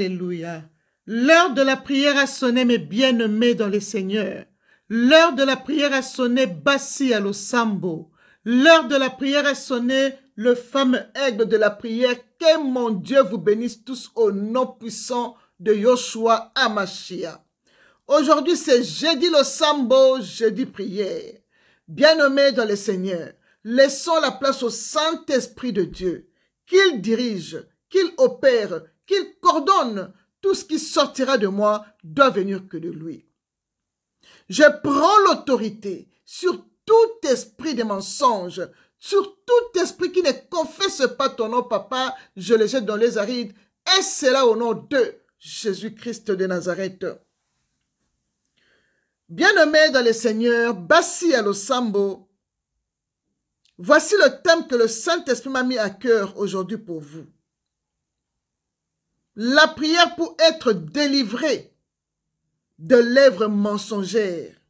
Alléluia. L'heure de la prière a sonné, mes bien-aimés dans le Seigneur. L'heure de la prière a sonné, Bassi à l'Osambo. L'heure de la prière a sonné, le fameux aigle de la prière. Que mon Dieu vous bénisse tous au nom puissant de Yoshua Amashia. Aujourd'hui, c'est jeudi l'Osambo, jeudi prière. Bien-aimés dans le Seigneur, laissons la place au Saint-Esprit de Dieu. Qu'il dirige, qu'il opère, qu'il coordonne. Tout ce qui sortira de moi doit venir que de lui. Je prends l'autorité sur tout esprit de mensonge, sur tout esprit qui ne confesse pas ton nom, papa, je le jette dans les arides, et cela au nom de Jésus-Christ de Nazareth. Bien-aimés dans le Seigneur, Bassi à l'Osambo, voici le thème que le Saint-Esprit m'a mis à cœur aujourd'hui pour vous. La prière pour être délivré de lèvres mensongères.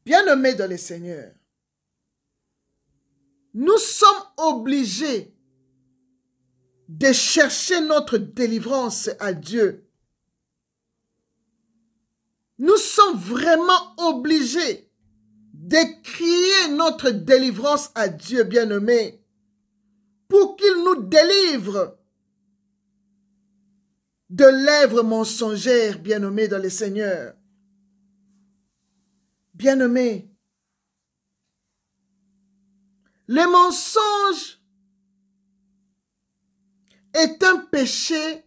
Bien-aimés dans le Seigneur, nous sommes obligés de chercher notre délivrance à Dieu. Nous sommes vraiment obligés de crier notre délivrance à Dieu, bien-aimés, pour qu'il nous délivre de lèvres mensongères, bien-aimés dans le Seigneur. Bien-aimés, le mensonge est un péché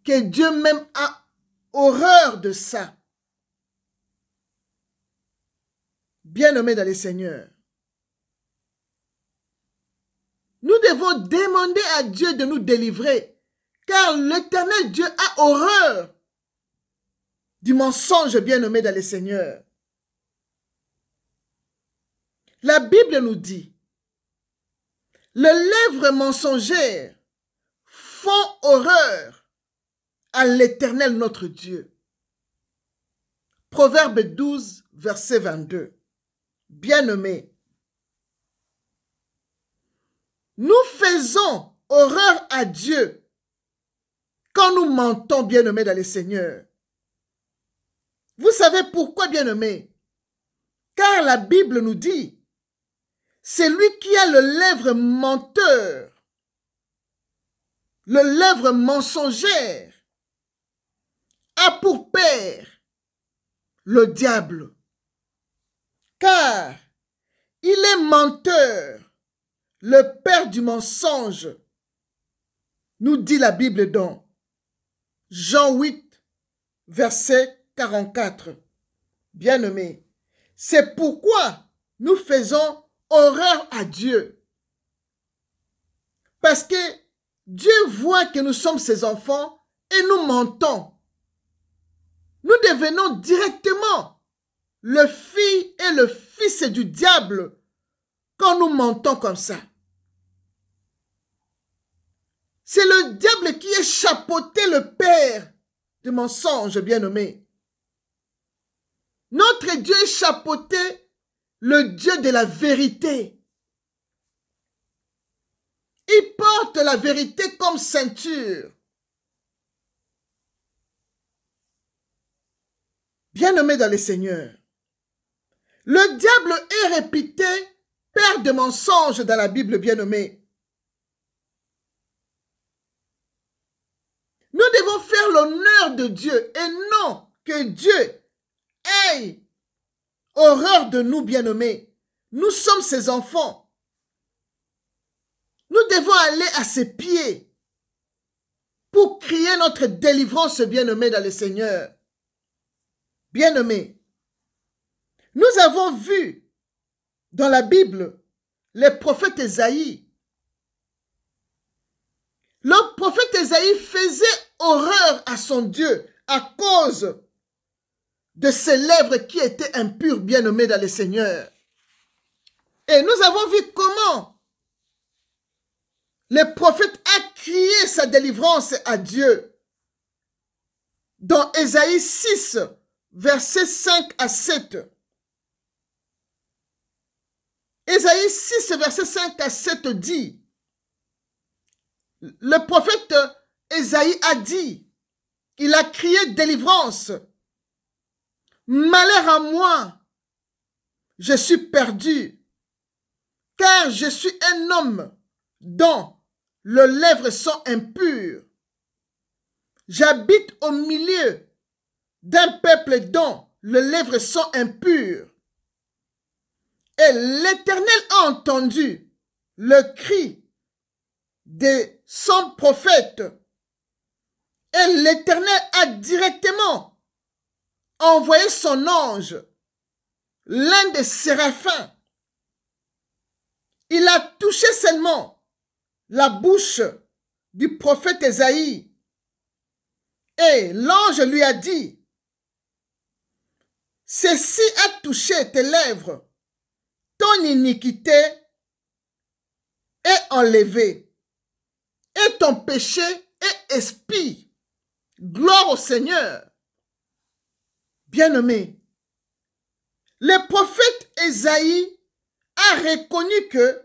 que Dieu même a horreur de ça. Bien-aimés dans le Seigneur, nous devons demander à Dieu de nous délivrer. Car l'Éternel Dieu a horreur du mensonge, bien-aimé dans le Seigneur. La Bible nous dit, les lèvres mensongères font horreur à l'Éternel notre Dieu. Proverbe 12, verset 22. Bien-aimés, nous faisons horreur à Dieu quand nous mentons, bien-aimés dans le Seigneur. Vous savez pourquoi, bien-aimés? Car la Bible nous dit, c'est lui qui a le lèvre menteur, le lèvre mensongère, a pour père le diable. Car il est menteur, le père du mensonge, nous dit la Bible dans Jean 8, verset 44. Bien-aimés, c'est pourquoi nous faisons horreur à Dieu. Parce que Dieu voit que nous sommes ses enfants et nous mentons. Nous devenons directement le fils et le fils du diable quand nous mentons comme ça. C'est le diable qui est chapeauté le père de mensonges, bien-aimé. Notre Dieu est chapeauté le Dieu de la vérité. Il porte la vérité comme ceinture. Bien-aimé dans le Seigneur, le diable est réputé père de mensonges dans la Bible, bien-aimé. Nous devons faire l'honneur de Dieu et non que Dieu ait horreur de nous, bien-aimés. Nous sommes ses enfants. Nous devons aller à ses pieds pour crier notre délivrance, bien-aimés dans le Seigneur. Bien-aimés, nous avons vu dans la Bible le prophète Ésaïe. Le prophète Ésaïe faisait horreur à son Dieu à cause de ses lèvres qui étaient impures, bien-aimés dans le Seigneur. Et nous avons vu comment le prophète a crié sa délivrance à Dieu. Dans Ésaïe 6, versets 5 à 7. Ésaïe 6, verset 5 à 7 dit, le prophète Ésaïe a dit, il a crié délivrance. Malheur à moi, je suis perdu, car je suis un homme dont les lèvres sont impures. J'habite au milieu d'un peuple dont les lèvres sont impures. Et l'Éternel a entendu le cri de son prophète. Et l'Éternel a directement envoyé son ange, l'un des séraphins. Il a touché seulement la bouche du prophète Ésaïe. Et l'ange lui a dit, ceci a touché tes lèvres, ton iniquité est enlevée, et ton péché est expié. Gloire au Seigneur. Bien-aimé, le prophète Ésaïe a reconnu que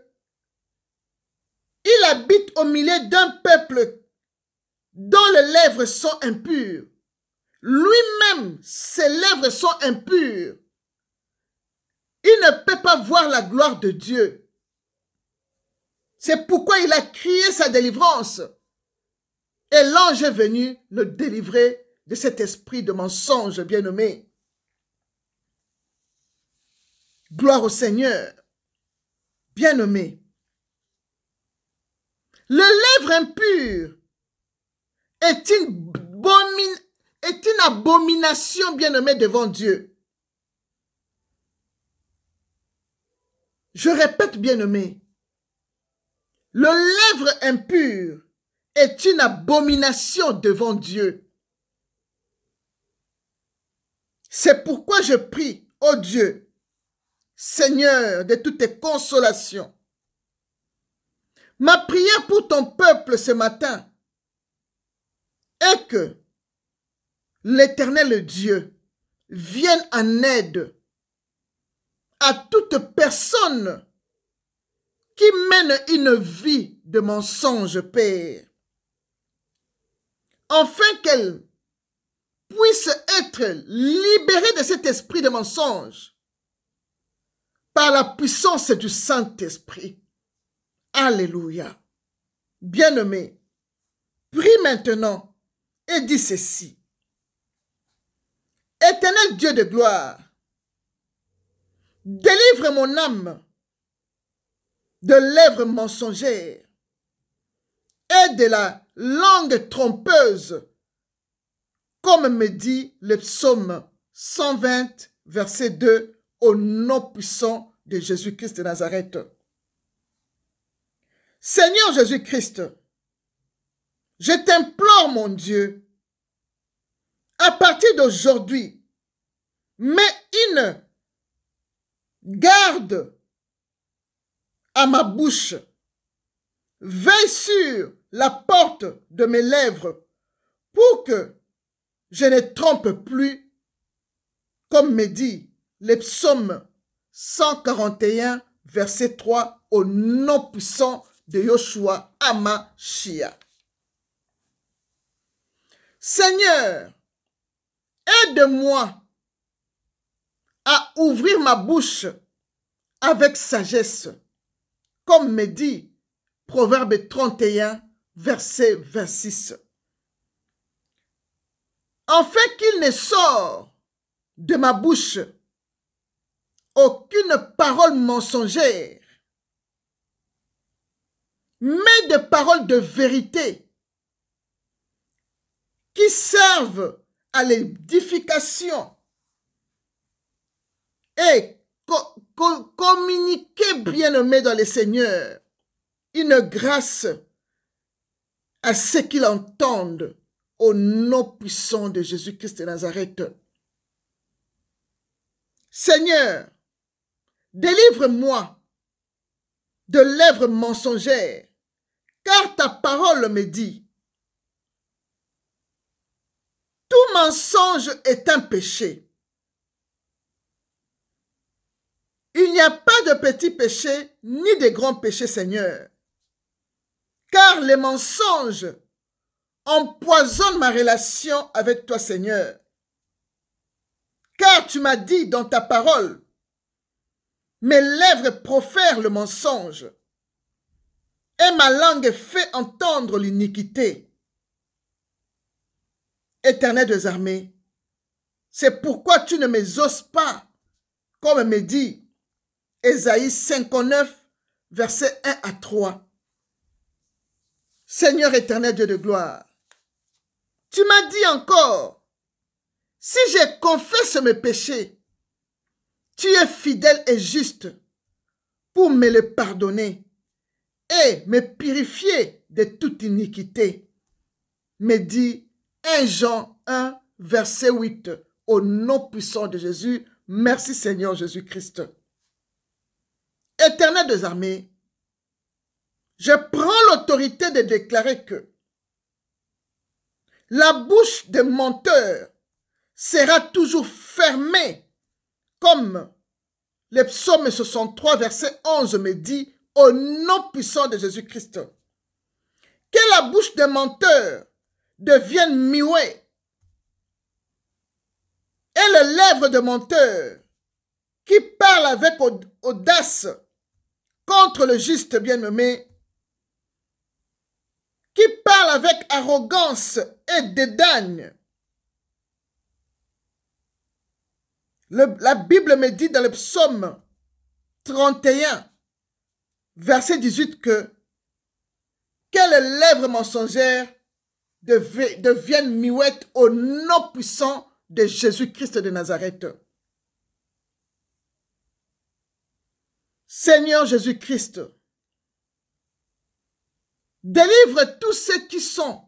il habite au milieu d'un peuple dont les lèvres sont impures. Lui-même, ses lèvres sont impures. Il ne peut pas voir la gloire de Dieu. C'est pourquoi il a crié sa délivrance. Et l'ange est venu le délivrer de cet esprit de mensonge, bien-aimé. Gloire au Seigneur. Bien-aimé. Les lèvres impures est une abomination, bien-aimé, devant Dieu. Je répète, bien-aimé, les lèvres impures est une abomination devant Dieu. C'est pourquoi je prie, ô Dieu, Seigneur de toutes tes consolations. Ma prière pour ton peuple ce matin est que l'Éternel Dieu vienne en aide à toute personne qui mène une vie de mensonge, Père, afin qu'elle puisse être libérée de cet esprit de mensonge par la puissance du Saint-Esprit. Alléluia. Bien-aimé, prie maintenant et dis ceci. Éternel Dieu de gloire, délivre mon âme de lèvres mensongères et de la langue trompeuse, comme me dit le psaume 120, verset 2, au nom puissant de Jésus-Christ de Nazareth. Seigneur Jésus-Christ, je t'implore, mon Dieu, à partir d'aujourd'hui, mets une garde à ma bouche, veille sur la porte de mes lèvres pour que je ne trompe plus, comme me dit le psaume 141, verset 3, au nom puissant de Yoshua Hamashia. Seigneur, aide-moi à ouvrir ma bouche avec sagesse, comme me dit Proverbe 31, verset 26. Afin qu'il ne sorte de ma bouche aucune parole mensongère, mais des paroles de vérité qui servent à l'édification et communiquer, bien-aimé dans le Seigneur, une grâce à ceux qui l'entendent au nom puissant de Jésus-Christ de Nazareth. Seigneur, délivre-moi de lèvres mensongères, car ta parole me dit, tout mensonge est un péché. Il n'y a pas de petits péchés ni de grands péchés, Seigneur. car les mensonges empoisonnent ma relation avec toi, Seigneur. Car tu m'as dit dans ta parole, mes lèvres profèrent le mensonge, et ma langue fait entendre l'iniquité. Éternel des armées, c'est pourquoi tu ne m'exauces pas, comme me dit Ésaïe 59, versets 1 à 3. Seigneur éternel Dieu de gloire, tu m'as dit encore, si je confesse mes péchés, tu es fidèle et juste pour me les pardonner et me purifier de toute iniquité. Me dit 1 Jean 1, verset 8, au nom puissant de Jésus. Merci Seigneur Jésus-Christ. Éternel des armées, je prends l'autorité de déclarer que la bouche des menteurs sera toujours fermée, comme le psaume 63, verset 11 me dit, au nom puissant de Jésus-Christ. Que la bouche des menteurs devienne muette et les lèvres des menteurs qui parlent avec audace contre le juste bien-aimé, qui parlent avec arrogance et dédain. La Bible me dit dans le psaume 31, verset 18 que les lèvres mensongères deviennent muettes au nom puissant de Jésus-Christ de Nazareth. Seigneur Jésus-Christ, délivre tous ceux qui sont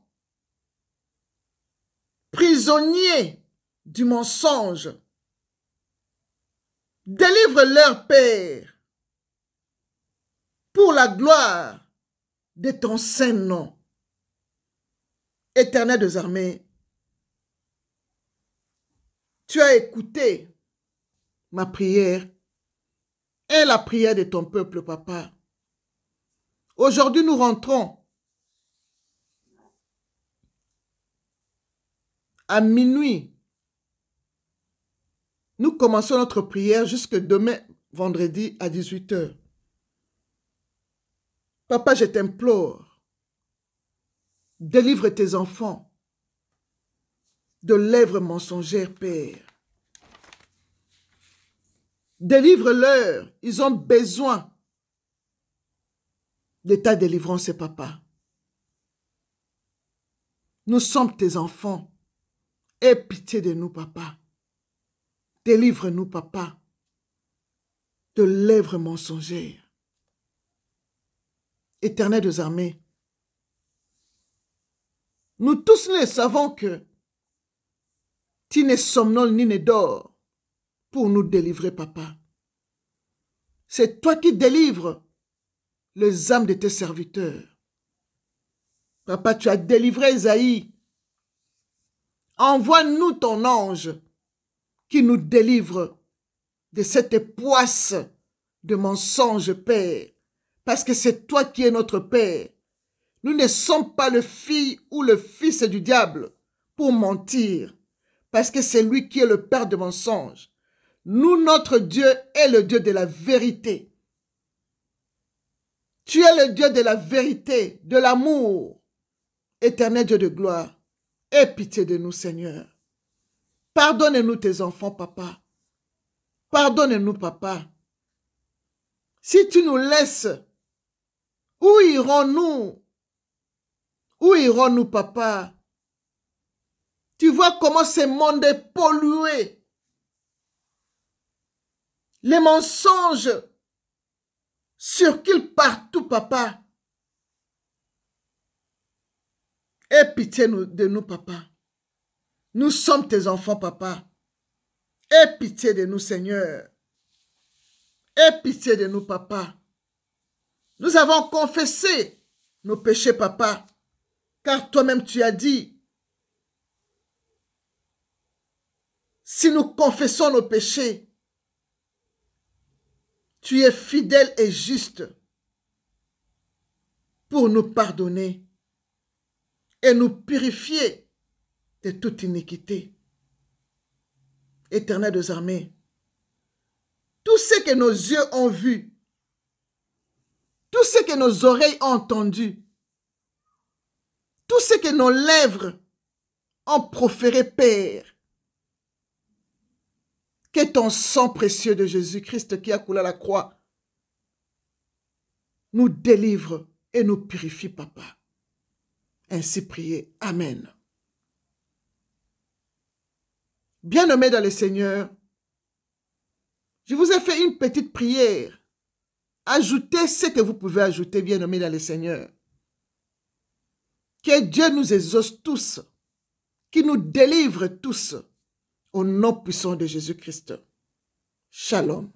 prisonniers du mensonge. Délivre leur Père pour la gloire de ton saint nom. Éternel des armées, tu as écouté ma prière et la prière de ton peuple, Papa. Aujourd'hui, nous rentrons à minuit. Nous commençons notre prière jusque demain, vendredi, à 18 h. Papa, je t'implore, délivre tes enfants de lèvres mensongères, Père. Délivre-leur, ils ont besoin de ta délivrance, Papa. Nous sommes tes enfants. Aie pitié de nous, Papa. Délivre-nous, Papa, de lèvres mensongères. Éternel des armées, nous tous ne savons que tu n'es somnole ni ne dors pour nous délivrer, Papa. C'est toi qui délivres les âmes de tes serviteurs. Papa, tu as délivré Isaïe. Envoie-nous ton ange qui nous délivre de cette poisse de mensonges, Père, parce que c'est toi qui es notre Père. Nous ne sommes pas le fils ou le fils du diable pour mentir, parce que c'est lui qui est le père de mensonges. Nous, notre Dieu est le Dieu de la vérité. Tu es le Dieu de la vérité, de l'amour. Éternel Dieu de gloire, aie pitié de nous, Seigneur. Pardonne-nous tes enfants, Papa. Pardonne-nous, Papa. Si tu nous laisses, où irons-nous? Où irons-nous, Papa? Tu vois comment ce monde est pollué. Les mensonges circulent partout, Papa. Aie pitié de nous, Papa. Nous sommes tes enfants, Papa. Aie pitié de nous, Seigneur. Aie pitié de nous, Papa. Nous avons confessé nos péchés, Papa, car toi-même tu as dit, si nous confessons nos péchés, tu es fidèle et juste pour nous pardonner et nous purifier de toute iniquité. Éternel des armées, tout ce que nos yeux ont vu, tout ce que nos oreilles ont entendu, tout ce que nos lèvres ont proféré, Père, que ton sang précieux de Jésus-Christ qui a coulé à la croix nous délivre et nous purifie, Papa. Ainsi priez. Amen. Bien-aimés dans le Seigneur, je vous ai fait une petite prière. Ajoutez ce que vous pouvez ajouter, bien-aimés dans le Seigneur. Que Dieu nous exauce tous, qu'il nous délivre tous, au nom puissant de Jésus-Christ. Shalom.